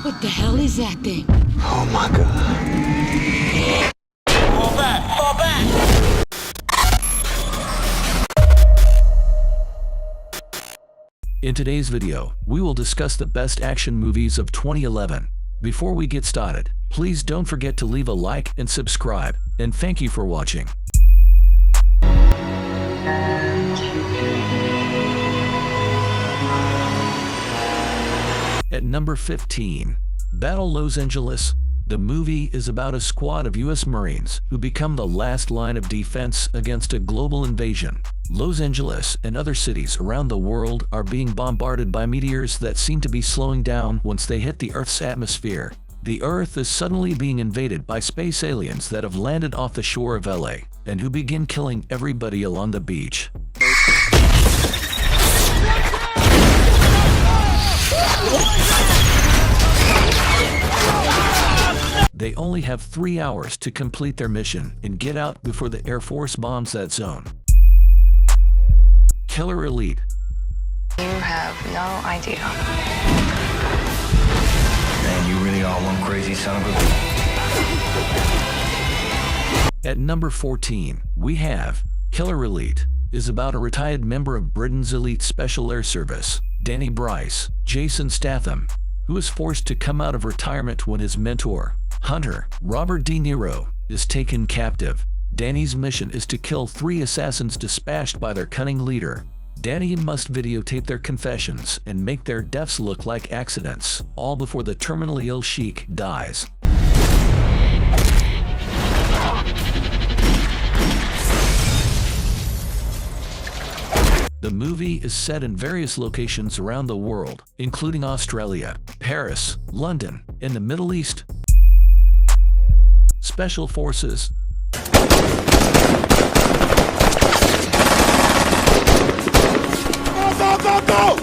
What the hell is that thing? Oh my god. Fall back! Fall back! In today's video, we will discuss the best action movies of 2011. Before we get started, please don't forget to leave a like and subscribe, and thank you for watching. At number 15, Battle Los Angeles. The movie is about a squad of U.S. Marines who become the last line of defense against a global invasion. Los Angeles and other cities around the world are being bombarded by meteors that seem to be slowing down once they hit the Earth's atmosphere. The Earth is suddenly being invaded by space aliens that have landed off the shore of LA and who begin killing everybody along the beach. They only have 3 hours to complete their mission and get out before the Air Force bombs that zone. Killer Elite. You have no idea. Man, you really are one crazy son of a... At number 14, we have Killer Elite. Is about a retired member of Britain's elite Special Air Service, Danny Bryce, Jason Statham, who is forced to come out of retirement when his mentor, Hunter, Robert De Niro, is taken captive. Danny's mission is to kill 3 assassins dispatched by their cunning leader. Danny must videotape their confessions and make their deaths look like accidents, all before the terminally ill Sheik dies. The movie is set in various locations around the world, including Australia, Paris, London, and the Middle East. Special Forces. Go!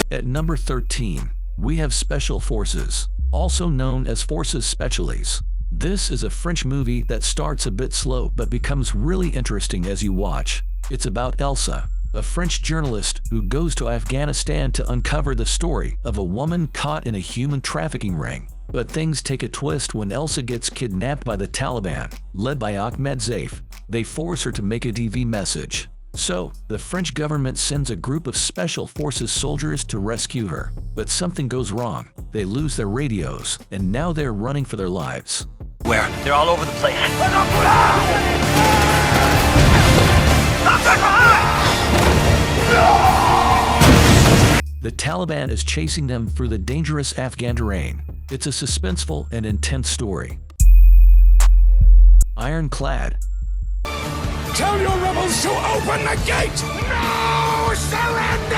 At number 13, we have Special Forces, also known as Forces Speciales. This is a French movie that starts a bit slow but becomes really interesting as you watch. It's about Elsa, a French journalist who goes to Afghanistan to uncover the story of a woman caught in a human trafficking ring. But things take a twist when Elsa gets kidnapped by the Taliban, led by Ahmed Zaif. They force her to make a TV message. So, the French government sends a group of Special Forces soldiers to rescue her. But something goes wrong. They lose their radios, and now they're running for their lives. Where? They're all over the place. The Taliban is chasing them through the dangerous Afghan terrain. It's a suspenseful and intense story. Ironclad. Tell your rebels to open the gate! No surrender!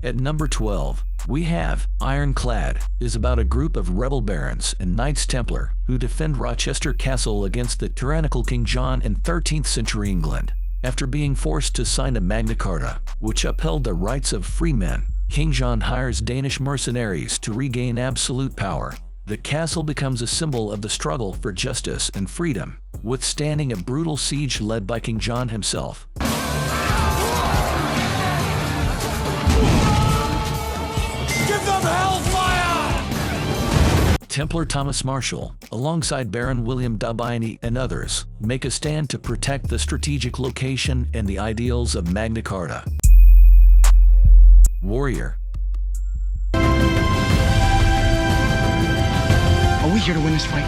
At number 12, we have Ironclad. Is about a group of rebel barons and Knights Templar who defend Rochester Castle against the tyrannical King John in 13th century England. After being forced to sign a Magna Carta, which upheld the rights of free men, King John hires Danish mercenaries to regain absolute power. The castle becomes a symbol of the struggle for justice and freedom, withstanding a brutal siege led by King John himself. Give them hellfire! Templar Thomas Marshall, alongside Baron William d'Aubigny and others, make a stand to protect the strategic location and the ideals of Magna Carta. Warrior. Are we here to win this fight?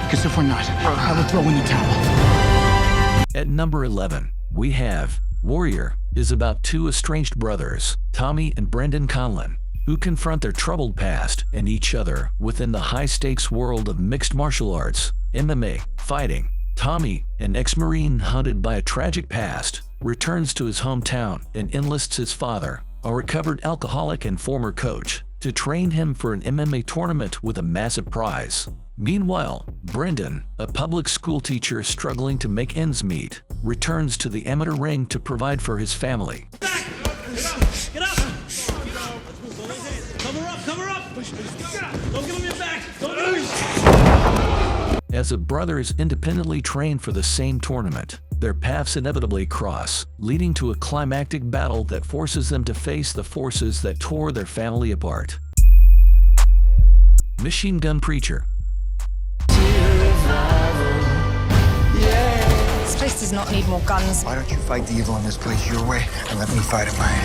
Because if we're not, I will throw in the towel. At number 11, we have Warrior. Is about 2 estranged brothers, Tommy and Brendan Conlon, who confront their troubled past and each other within the high-stakes world of mixed martial arts, MMA, fighting. Tommy, an ex-Marine hunted by a tragic past, returns to his hometown and enlists his father, a recovered alcoholic and former coach, to train him for an MMA tournament with a massive prize. Meanwhile, Brendan, a public school teacher struggling to make ends meet, returns to the amateur ring to provide for his family. Get up! Cover up! Cover up! Don't give him your back! Don't give him... As a brothers independently train for the same tournament, their paths inevitably cross, leading to a climactic battle that forces them to face the forces that tore their family apart. Machine Gun Preacher. This place does not need more guns. Why don't you fight the evil in this place your way and let me fight it mine?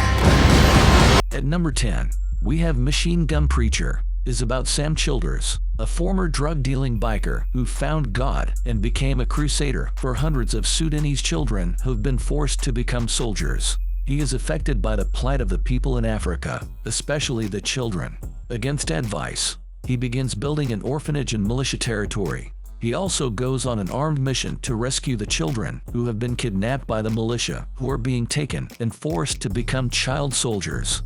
At number 10, we have Machine Gun Preacher. Is about Sam Childers, a former drug-dealing biker who found God and became a crusader for hundreds of Sudanese children who've been forced to become soldiers. He is affected by the plight of the people in Africa, especially the children. Against advice, he begins building an orphanage in militia territory. He also goes on an armed mission to rescue the children who have been kidnapped by the militia, who are being taken and forced to become child soldiers.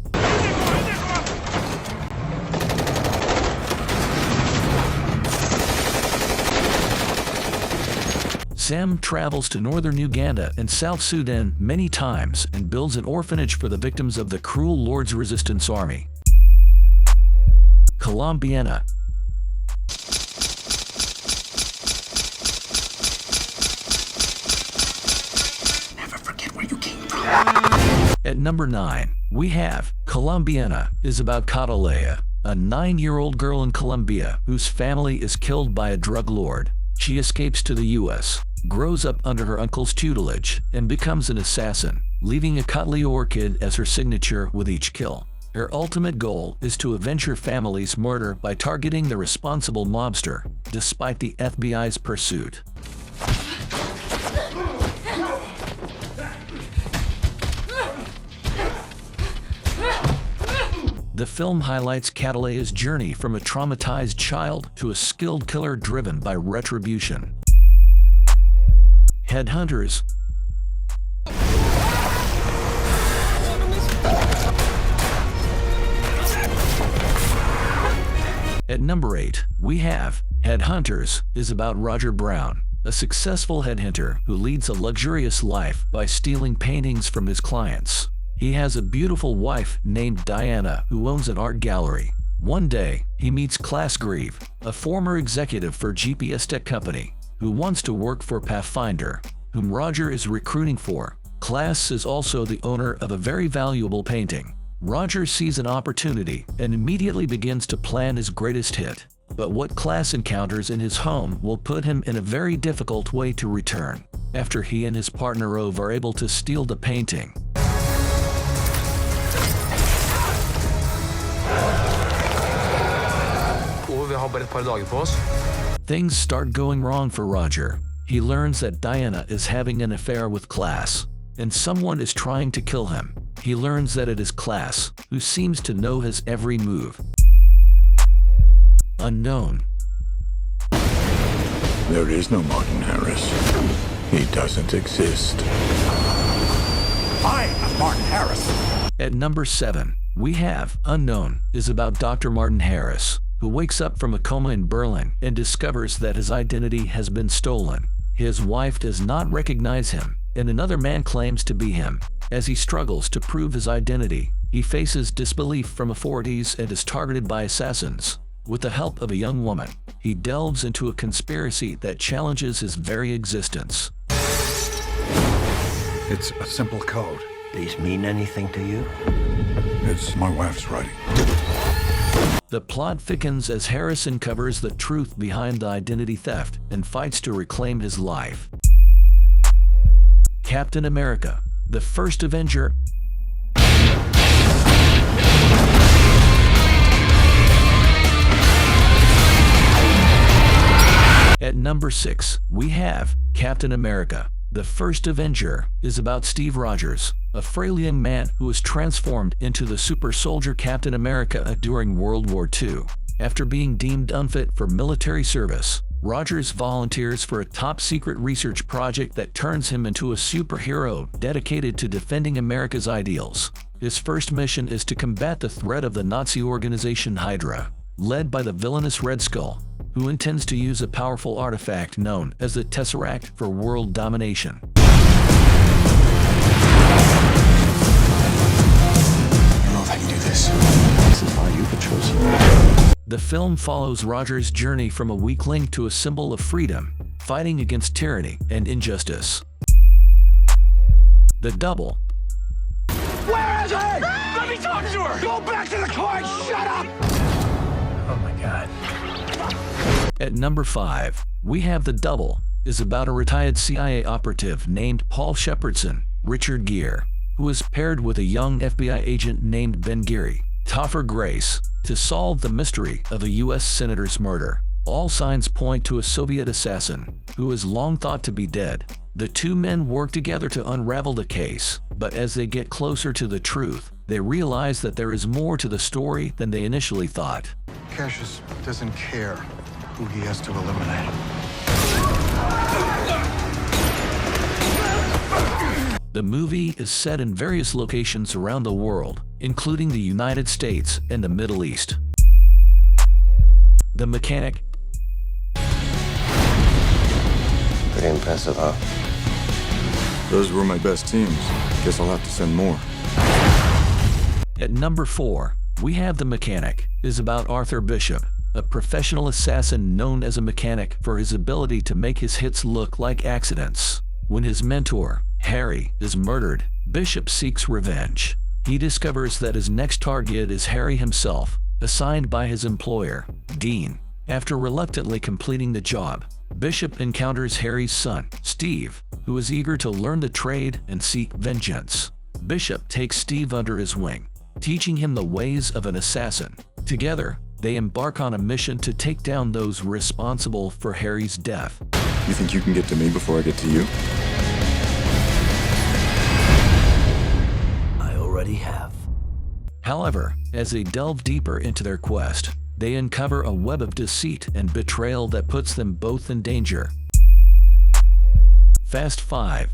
Sam travels to northern Uganda and South Sudan many times and builds an orphanage for the victims of the cruel Lord's Resistance Army. Colombiana. Never forget where you came from. At number 9, we have Colombiana. Is about Catalea, a 9-year-old girl in Colombia whose family is killed by a drug lord. She escapes to the U.S., grows up under her uncle's tutelage, and becomes an assassin, leaving a Catalea orchid as her signature with each kill. Her ultimate goal is to avenge her family's murder by targeting the responsible mobster, despite the FBI's pursuit. The film highlights Catalea's journey from a traumatized child to a skilled killer driven by retribution. Headhunters. At number 8, we have Headhunters. Is about Roger Brown, a successful headhunter who leads a luxurious life by stealing paintings from his clients. He has a beautiful wife named Diana who owns an art gallery. One day, he meets Klaas Grieve, a former executive for GPS Tech Company, who wants to work for Pathfinder, whom Roger is recruiting for. Klaas is also the owner of a very valuable painting. Roger sees an opportunity and immediately begins to plan his greatest hit. But what Klaas encounters in his home will put him in a very difficult way to return, after he and his partner Ove are able to steal the painting. Things start going wrong for Roger. He learns that Diana is having an affair with Klaas, and someone is trying to kill him. He learns that it is Klaas, who seems to know his every move. Unknown. There is no Martin Harris. He doesn't exist. I am Martin Harris. At number 7, we have Unknown. Is about Dr. Martin Harris, who wakes up from a coma in Berlin and discovers that his identity has been stolen. His wife does not recognize him, and another man claims to be him. As he struggles to prove his identity, he faces disbelief from authorities and is targeted by assassins. With the help of a young woman, he delves into a conspiracy that challenges his very existence. It's a simple code. These mean anything to you? It's my wife's writing. The plot thickens as Harris uncovers the truth behind the identity theft and fights to reclaim his life. Captain America, the First Avenger. At number 6, we have Captain America, the First Avenger. Is about Steve Rogers, a frail young man who was transformed into the super soldier Captain America during World War II. After being deemed unfit for military service, Rogers volunteers for a top-secret research project that turns him into a superhero dedicated to defending America's ideals. His first mission is to combat the threat of the Nazi organization Hydra, led by the villainous Red Skull, who intends to use a powerful artifact known as the Tesseract for world domination. I don't know if I can do this. This is why you've been chosen. The film follows Roger's journey from a weakling to a symbol of freedom, fighting against tyranny and injustice. The Double. Where is he? Let me talk to her! Go back to the car and shut up! Oh my god. At number 5, we have The Double, is about a retired CIA operative named Paul Shepardson, Richard Gere, who is paired with a young FBI agent named Ben Geary, Topher Grace, to solve the mystery of a U.S. senator's murder. All signs point to a Soviet assassin, who is long thought to be dead. The two men work together to unravel the case, but as they get closer to the truth, they realize that there is more to the story than they initially thought. Cassius doesn't care who he has to eliminate. The movie is set in various locations around the world, including the United States and the Middle East. The Mechanic. Pretty impressive, huh? Those were my best teams. Guess I'll have to send more. At number 4, we have The Mechanic, is about Arthur Bishop, a professional assassin known as a mechanic for his ability to make his hits look like accidents. When his mentor, Harry, is murdered, Bishop seeks revenge. He discovers that his next target is Harry himself, assigned by his employer, Dean. After reluctantly completing the job, Bishop encounters Harry's son, Steve, who is eager to learn the trade and seek vengeance. Bishop takes Steve under his wing, teaching him the ways of an assassin. Together, they embark on a mission to take down those responsible for Harry's death. You think you can get to me before I get to you? I already have. However, as they delve deeper into their quest, they uncover a web of deceit and betrayal that puts them both in danger. Fast 5.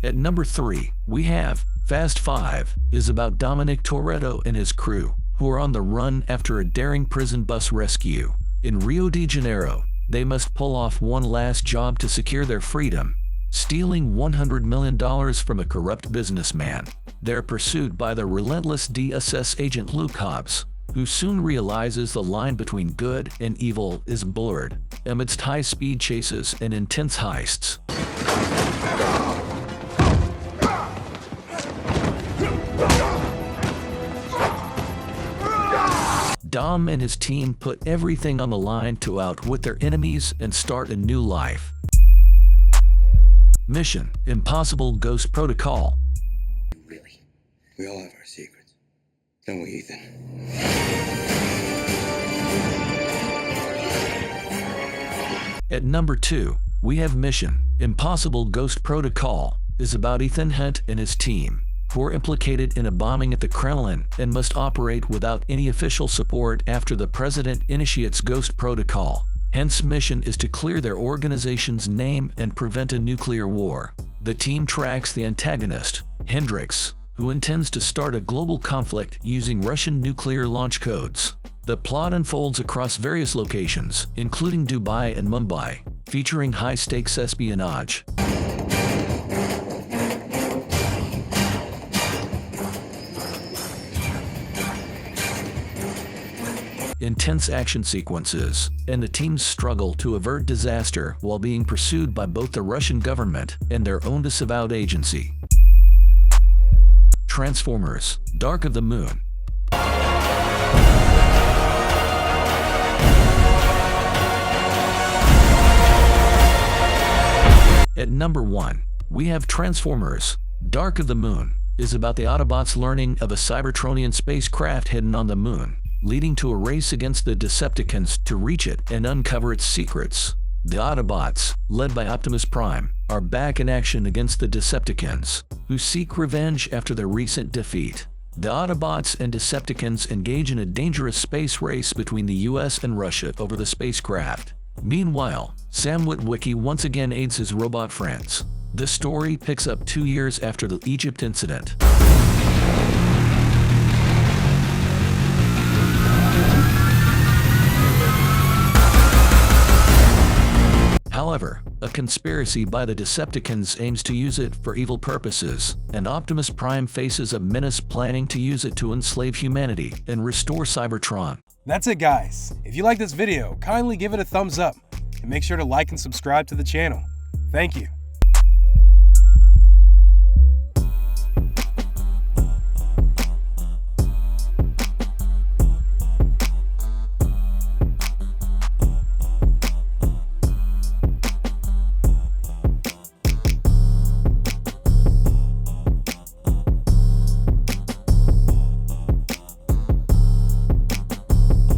At number 3, we have Fast 5, is about Dominic Toretto and his crew, who are on the run after a daring prison bus rescue. In Rio de Janeiro, they must pull off one last job to secure their freedom, stealing $100 million from a corrupt businessman. They're pursued by the relentless DSS agent Luke Hobbs, who soon realizes the line between good and evil is blurred, amidst high-speed chases and intense heists. Dom and his team put everything on the line to outwit their enemies and start a new life. Mission: Impossible Ghost Protocol. Really? We all have our secrets. Don't we, Ethan? At number 2, we have Mission: Impossible Ghost Protocol, is about Ethan Hunt and his team, who are implicated in a bombing at the Kremlin and must operate without any official support after the president initiates Ghost Protocol. Hence, mission is to clear their organization's name and prevent a nuclear war. The team tracks the antagonist, Hendrix, who intends to start a global conflict using Russian nuclear launch codes. The plot unfolds across various locations, including Dubai and Mumbai, featuring high-stakes espionage. Intense action sequences, and the team's struggle to avert disaster while being pursued by both the Russian government and their own disavowed agency. Transformers: Dark of the Moon. At number 1, we have Transformers: Dark of the Moon, is about the Autobots learning of a Cybertronian spacecraft hidden on the moon, leading to a race against the Decepticons to reach it and uncover its secrets. The Autobots, led by Optimus Prime, are back in action against the Decepticons, who seek revenge after their recent defeat. The Autobots and Decepticons engage in a dangerous space race between the US and Russia over the spacecraft. Meanwhile, Sam Witwicky once again aids his robot friends. The story picks up 2 years after the Egypt incident. However, a conspiracy by the Decepticons aims to use it for evil purposes, and Optimus Prime faces a menace planning to use it to enslave humanity and restore Cybertron. That's it, guys. If you like this video, kindly give it a thumbs up, and make sure to like and subscribe to the channel. Thank you.